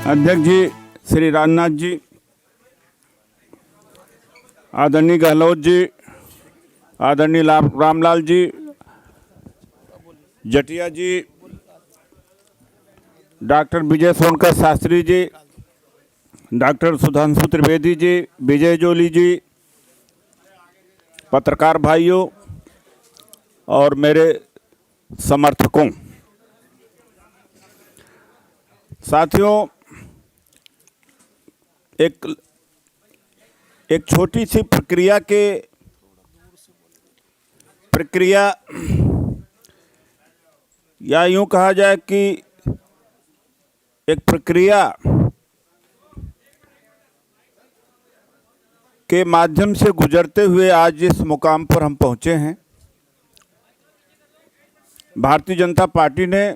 अध्यक्ष जी श्री राजनाथ जी, आदरणीय गहलोत जी, आदरणीय रामलाल जी, जटिया जी, डॉक्टर विजय सोनकर शास्त्री जी, डॉक्टर सुधांशु त्रिवेदी जी, विजय जोली जी, पत्रकार भाइयों और मेरे समर्थकों, साथियों, एक छोटी सी प्रक्रिया या यूं कहा जाए कि एक प्रक्रिया के माध्यम से गुजरते हुए आज इस मुकाम पर हम पहुंचे हैं। भारतीय जनता पार्टी ने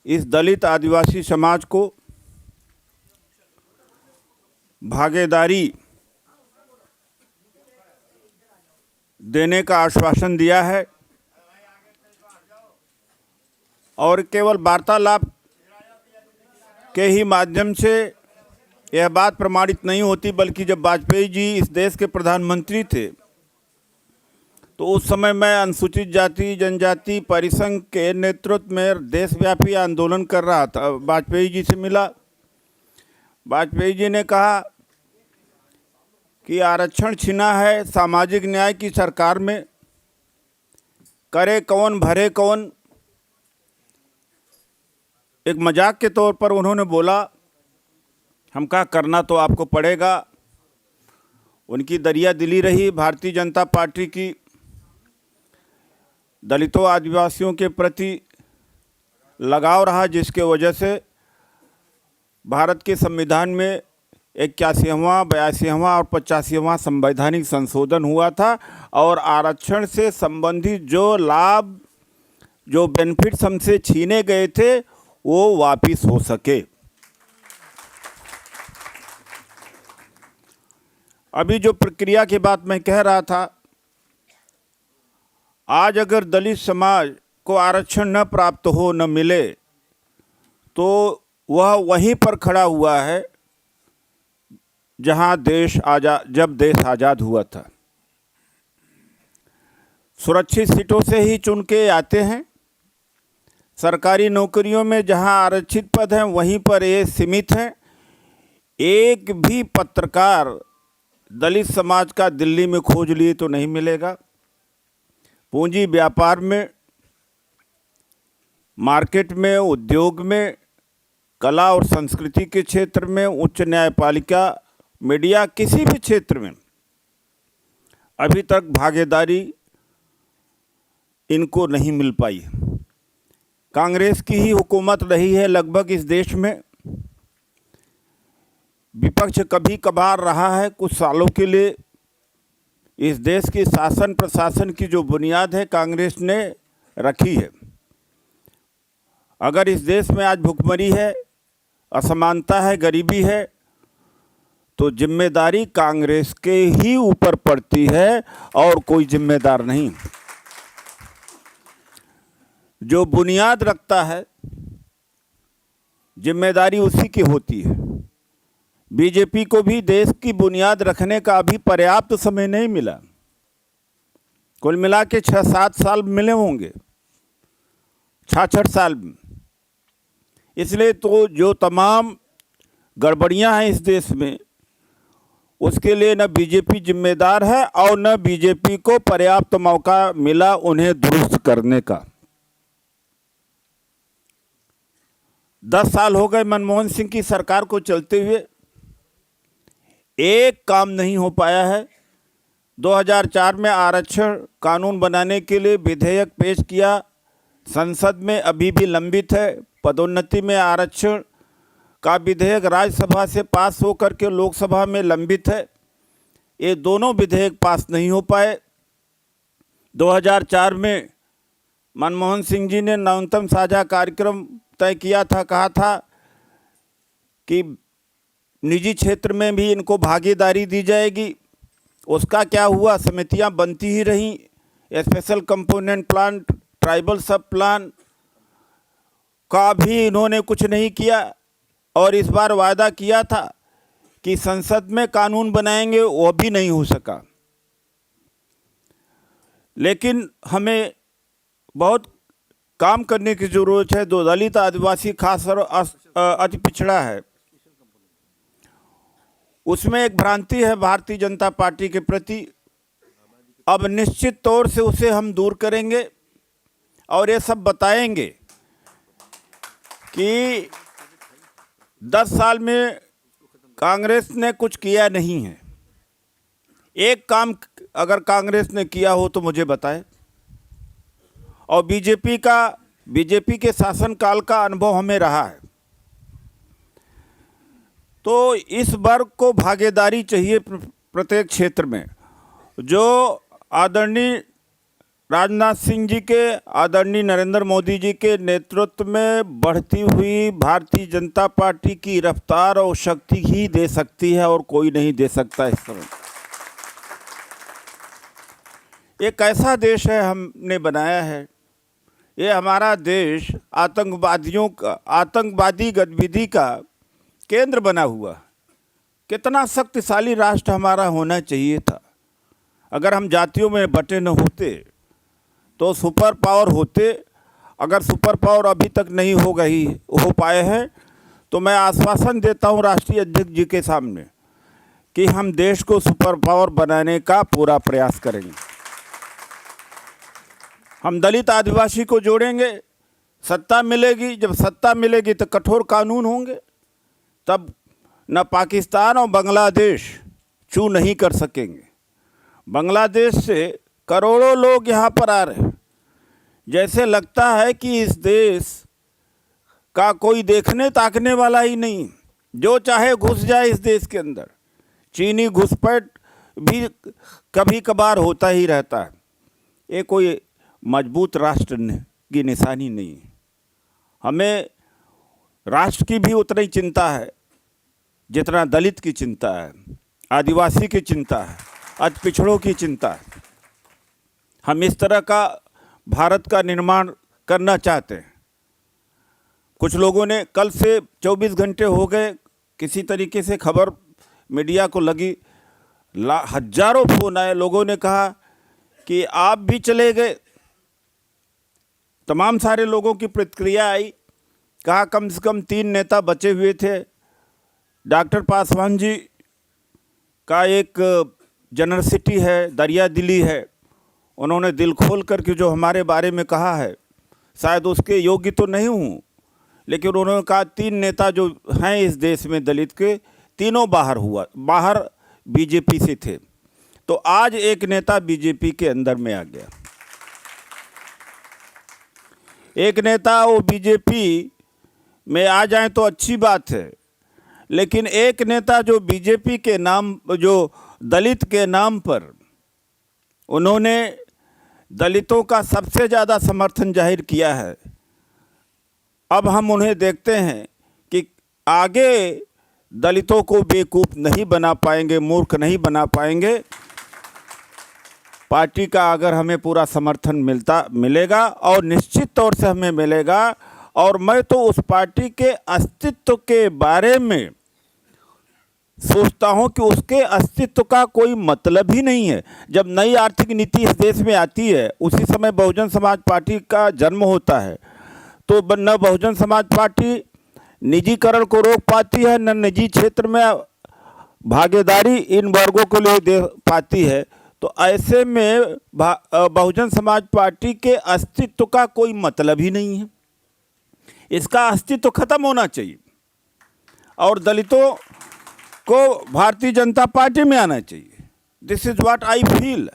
इस दलित आदिवासी समाज को भागीदारी देने का आश्वासन दिया है और केवल वार्तालाप के ही माध्यम से यह बात प्रमाणित नहीं होती, बल्कि जब वाजपेयी जी इस देश के प्रधानमंत्री थे तो उस समय मैं अनुसूचित जाति जनजाति परिसंघ के नेतृत्व में देशव्यापी आंदोलन कर रहा था। वाजपेयी जी से मिला, वाजपेयी जी ने कहा कि आरक्षण छीना है सामाजिक न्याय की सरकार में, करे कौन भरे कौन। एक मजाक के तौर पर उन्होंने बोला, हम कहा करना तो आपको पड़ेगा। उनकी दरिया दिली रही भारतीय जनता पार्टी की दलितों आदिवासियों के प्रति लगाव रहा, जिसके वजह से भारत के संविधान में 81वां, 82वां और 85वां संवैधानिक संशोधन हुआ था और आरक्षण से संबंधित जो लाभ, जो बेनिफिट्स हमसे छीने गए थे वो वापिस हो सके। अभी जो प्रक्रिया की बात मैं कह रहा था, आज अगर दलित समाज को आरक्षण न प्राप्त हो, न मिले, तो वह वहीं पर खड़ा हुआ है जहां जब देश आज़ाद हुआ था। सुरक्षित सीटों से ही चुन के आते हैं। सरकारी नौकरियों में जहां आरक्षित पद हैं वहीं पर ये सीमित हैं। एक भी पत्रकार दलित समाज का दिल्ली में खोज लिए तो नहीं मिलेगा। पूंजी व्यापार में, मार्केट में, उद्योग में, कला और संस्कृति के क्षेत्र में, उच्च न्यायपालिका, मीडिया, किसी भी क्षेत्र में अभी तक भागीदारी इनको नहीं मिल पाई। कांग्रेस की ही हुकूमत रही है लगभग इस देश में। विपक्ष कभी कभार रहा है कुछ सालों के लिए। इस देश की शासन प्रशासन की जो बुनियाद है कांग्रेस ने रखी है। अगर इस देश में आज भुखमरी है, असमानता है, गरीबी है, तो जिम्मेदारी कांग्रेस के ही ऊपर पड़ती है और कोई जिम्मेदार नहीं। जो बुनियाद रखता है जिम्मेदारी उसी की होती है। बीजेपी को भी देश की बुनियाद रखने का अभी पर्याप्त समय नहीं मिला। कुल मिला के 6-7 साल मिले होंगे, 66 साल। इसलिए तो जो तमाम गड़बड़ियां हैं इस देश में, उसके लिए न बीजेपी जिम्मेदार है और न बीजेपी को पर्याप्त मौका मिला उन्हें दुरुस्त करने का। 10 साल हो गए मनमोहन सिंह की सरकार को चलते हुए, एक काम नहीं हो पाया है। 2004 में आरक्षण कानून बनाने के लिए विधेयक पेश किया, संसद में अभी भी लंबित है। पदोन्नति में आरक्षण का विधेयक राज्यसभा से पास होकर के लोकसभा में लंबित है। ये दोनों विधेयक पास नहीं हो पाए। 2004 में मनमोहन सिंह जी ने न्यूनतम साझा कार्यक्रम तय किया था, कहा था कि निजी क्षेत्र में भी इनको भागीदारी दी जाएगी। उसका क्या हुआ? समितियां बनती ही रहीं। स्पेशल कंपोनेंट प्लान, ट्राइबल सब प्लान का भी इन्होंने कुछ नहीं किया। और इस बार वायदा किया था कि संसद में कानून बनाएंगे, वो भी नहीं हो सका। लेकिन हमें बहुत काम करने की ज़रूरत है। जो दलित, आदिवासी, खास और अति पिछड़ा है, उसमें एक भ्रांति है भारतीय जनता पार्टी के प्रति। अब निश्चित तौर से उसे हम दूर करेंगे और ये सब बताएंगे कि 10 साल में कांग्रेस ने कुछ किया नहीं है। एक काम अगर कांग्रेस ने किया हो तो मुझे बताए। और बीजेपी के शासनकाल का अनुभव हमें रहा है। तो इस वर्ग को भागीदारी चाहिए प्रत्येक क्षेत्र में। जो आदरणीय राजनाथ सिंह जी के, आदरणीय नरेंद्र मोदी जी के नेतृत्व में बढ़ती हुई भारतीय जनता पार्टी की रफ्तार और शक्ति ही दे सकती है, और कोई नहीं दे सकता इस समय। एक ऐसा देश है हमने बनाया है, ये हमारा देश आतंकवादी गतिविधि का केंद्र बना हुआ। कितना शक्तिशाली राष्ट्र हमारा होना चाहिए था। अगर हम जातियों में बटे न होते तो सुपर पावर होते। अगर सुपर पावर अभी तक नहीं हो पाए हैं, तो मैं आश्वासन देता हूं राष्ट्रीय अध्यक्ष जी के सामने कि हम देश को सुपर पावर बनाने का पूरा प्रयास करेंगे। हम दलित, आदिवासी को जोड़ेंगे। सत्ता मिलेगी, जब सत्ता मिलेगी तो कठोर कानून होंगे। तब न पाकिस्तान और बांग्लादेश चू नहीं कर सकेंगे। बांग्लादेश से करोड़ों लोग यहाँ पर आ रहे हैं। जैसे लगता है कि इस देश का कोई देखने ताकने वाला ही नहीं, जो चाहे घुस जाए इस देश के अंदर। चीनी घुसपैठ भी कभी कभार होता ही रहता है। ये कोई मजबूत राष्ट्र की निशानी नहीं है। हमें राष्ट्र की भी उतनी ही चिंता है जितना दलित की चिंता है, आदिवासी की चिंता है, अति पिछड़ों की चिंता है। हम इस तरह का भारत का निर्माण करना चाहते हैं। कुछ लोगों ने, कल से 24 घंटे हो गए, किसी तरीके से खबर मीडिया को लगी, हजारों फोन आए। लोगों ने कहा कि आप भी चले गए। तमाम सारे लोगों की प्रतिक्रिया आई। कहा कम से कम 3 नेता बचे हुए थे। डॉक्टर पासवान जी का एक जनरसिटी है, दरिया दिली है। उन्होंने दिल खोल करके जो हमारे बारे में कहा है, शायद उसके योग्य तो नहीं हूँ, लेकिन उन्होंने कहा 3 नेता जो हैं इस देश में दलित के, तीनों बाहर बीजेपी से थे। तो आज एक नेता बीजेपी के अंदर में आ गया। एक नेता वो बीजेपी में आ जाए तो अच्छी बात है, लेकिन एक नेता जो बीजेपी के नाम, जो दलित के नाम पर उन्होंने दलितों का सबसे ज़्यादा समर्थन जाहिर किया है, अब हम उन्हें देखते हैं कि आगे दलितों को बेवकूफ़ नहीं बना पाएंगे, मूर्ख नहीं बना पाएंगे। पार्टी का अगर हमें पूरा समर्थन मिलेगा, और निश्चित तौर से हमें मिलेगा। और मैं तो उस पार्टी के अस्तित्व के बारे में सोचता हूं कि उसके अस्तित्व का कोई मतलब ही नहीं है। जब नई आर्थिक नीति इस देश में आती है, उसी समय बहुजन समाज पार्टी का जन्म होता है। तो न बहुजन समाज पार्टी निजीकरण को रोक पाती है, न निजी क्षेत्र में भागीदारी इन वर्गों को ले दे पाती है। तो ऐसे में बहुजन समाज पार्टी के अस्तित्व का कोई मतलब ही नहीं है। इसका अस्तित्व खत्म होना चाहिए और दलितों को भारतीय जनता पार्टी में आना चाहिए। This is what I feel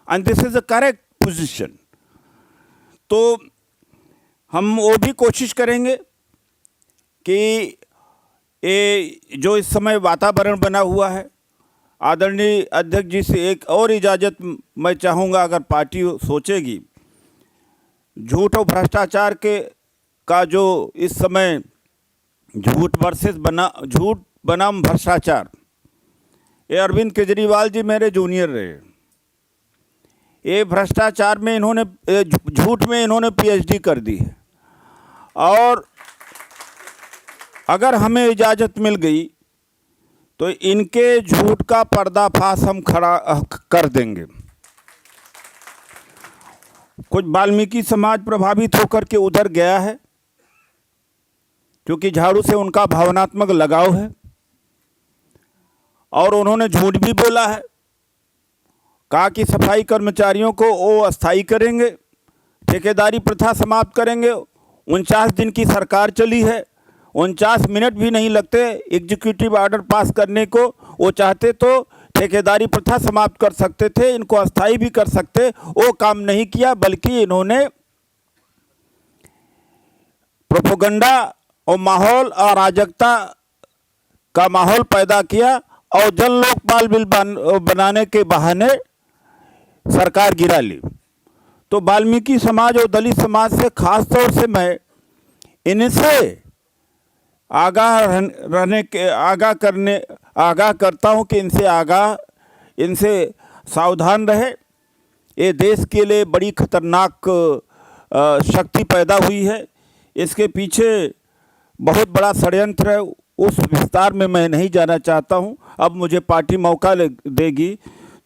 and this is the correct position. तो हम वो भी कोशिश करेंगे कि ये जो इस समय वातावरण बना हुआ है, आदरणीय अध्यक्ष जी से एक और इजाज़त मैं चाहूँगा, अगर पार्टी सोचेगी झूठ और भ्रष्टाचार का जो इस समय झूठ बनाम भ्रष्टाचार, ये अरविंद केजरीवाल जी मेरे जूनियर रहे। ये भ्रष्टाचार में इन्होंने, झूठ में इन्होंने पीएचडी कर दी है, और अगर हमें इजाज़त मिल गई तो इनके झूठ का पर्दाफाश हम खड़ा कर देंगे। कुछ वाल्मीकि समाज प्रभावित होकर के उधर गया है, क्योंकि झाड़ू से उनका भावनात्मक लगाव है, और उन्होंने झूठ भी बोला है। कहा कि सफाई कर्मचारियों को वो अस्थायी करेंगे, ठेकेदारी प्रथा समाप्त करेंगे। 49 दिन की सरकार चली है, 49 मिनट भी नहीं लगते एग्जीक्यूटिव ऑर्डर पास करने को। वो चाहते तो ठेकेदारी प्रथा समाप्त कर सकते थे, इनको अस्थायी भी कर सकते, वो काम नहीं किया, बल्कि इन्होंने प्रोपेगेंडा और माहौल अराजकता का माहौल पैदा किया, और जन लोकपाल बिल बनाने के बहाने सरकार गिरा ली। तो वाल्मीकि समाज और दलित समाज से खास तौर से मैं इनसे आगाह करता हूं कि इनसे सावधान रहे। ये देश के लिए बड़ी खतरनाक शक्ति पैदा हुई है, इसके पीछे बहुत बड़ा षड्यंत्र है। उस विस्तार में मैं नहीं जाना चाहता हूं। अब मुझे पार्टी मौका देगी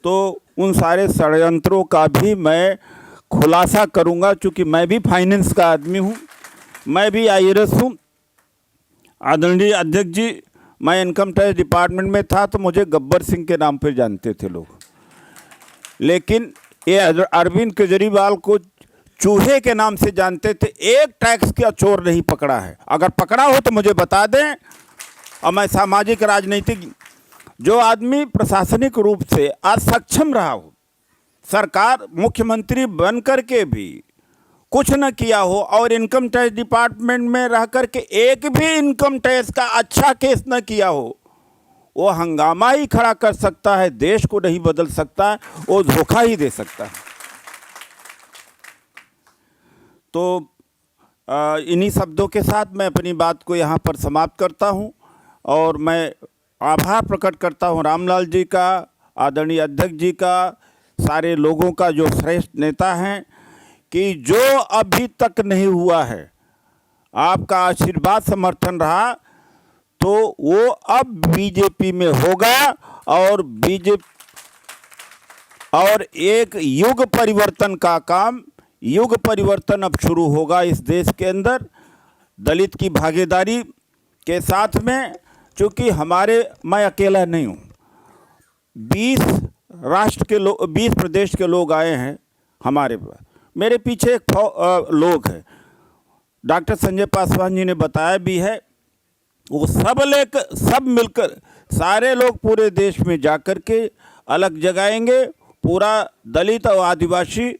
तो उन सारे षड्यंत्रों का भी मैं खुलासा करूंगा, क्योंकि मैं भी फाइनेंस का आदमी हूं, मैं भी आईएएस हूं। आदरणीय अध्यक्ष जी, मैं इनकम टैक्स डिपार्टमेंट में था तो मुझे गब्बर सिंह के नाम पर जानते थे लोग, लेकिन ये अरविंद केजरीवाल को चूहे के नाम से जानते थे। एक टैक्स का चोर नहीं पकड़ा है, अगर पकड़ा हो तो मुझे बता दें। और मैं सामाजिक राजनीतिक, जो आदमी प्रशासनिक रूप से असक्षम रहा हो, सरकार मुख्यमंत्री बन करके भी कुछ न किया हो, और इनकम टैक्स डिपार्टमेंट में रह करके एक भी इनकम टैक्स का अच्छा केस न किया हो, वो हंगामा ही खड़ा कर सकता है, देश को नहीं बदल सकता है, वो धोखा ही दे सकता है। तो इन्हीं शब्दों के साथ मैं अपनी बात को यहाँ पर समाप्त करता हूँ, और मैं आभार प्रकट करता हूँ रामलाल जी का, आदरणीय अध्यक्ष जी का, सारे लोगों का जो श्रेष्ठ नेता हैं, कि जो अभी तक नहीं हुआ है, आपका आशीर्वाद समर्थन रहा तो वो अब बीजेपी में होगा, और एक युग परिवर्तन अब शुरू होगा इस देश के अंदर, दलित की भागीदारी के साथ में। चूँकि मैं अकेला नहीं हूँ, 20 प्रदेश के लोग आए हैं हमारे पास, मेरे पीछे एक लोग हैं, डॉक्टर संजय पासवान जी ने बताया भी है, वो सब मिलकर सारे लोग पूरे देश में जाकर के अलग जगाएंगे, पूरा दलित और आदिवासी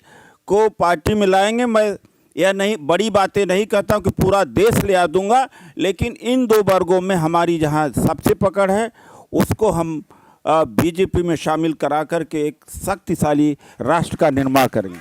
को पार्टी में लाएंगे। मैं यह नहीं, बड़ी बातें नहीं कहता हूँ कि पूरा देश ले आ दूंगा, लेकिन इन 2 वर्गों में हमारी जहाँ सबसे पकड़ है, उसको हम बीजेपी में शामिल करा करके एक शक्तिशाली राष्ट्र का निर्माण करेंगे।